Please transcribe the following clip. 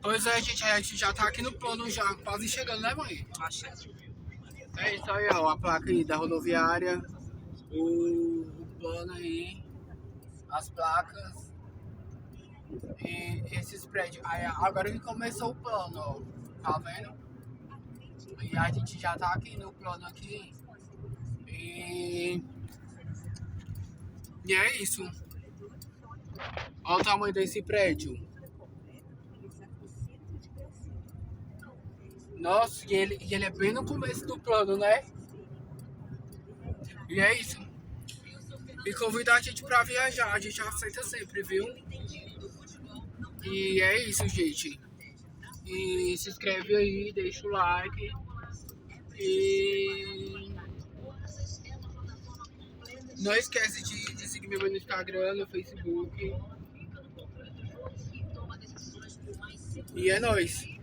Pois é, gente, a gente já tá aqui no plano já, quase chegando, né, mãe? Acho. É isso aí, ó, a placa aí da rodoviária, o plano aí, as placas e esses prédios. Aí, agora que começou o plano, ó, tá vendo? E a gente já tá aqui no plano aqui. E, e é isso. Olha o tamanho desse prédio. Nossa, e ele é bem no começo do plano, né? E é isso. E convidar a gente pra viajar, a gente aceita sempre, viu? E é isso, gente. E se inscreve aí, deixa o like. E não esquece de seguir meu no Instagram, no Facebook. E é nóis.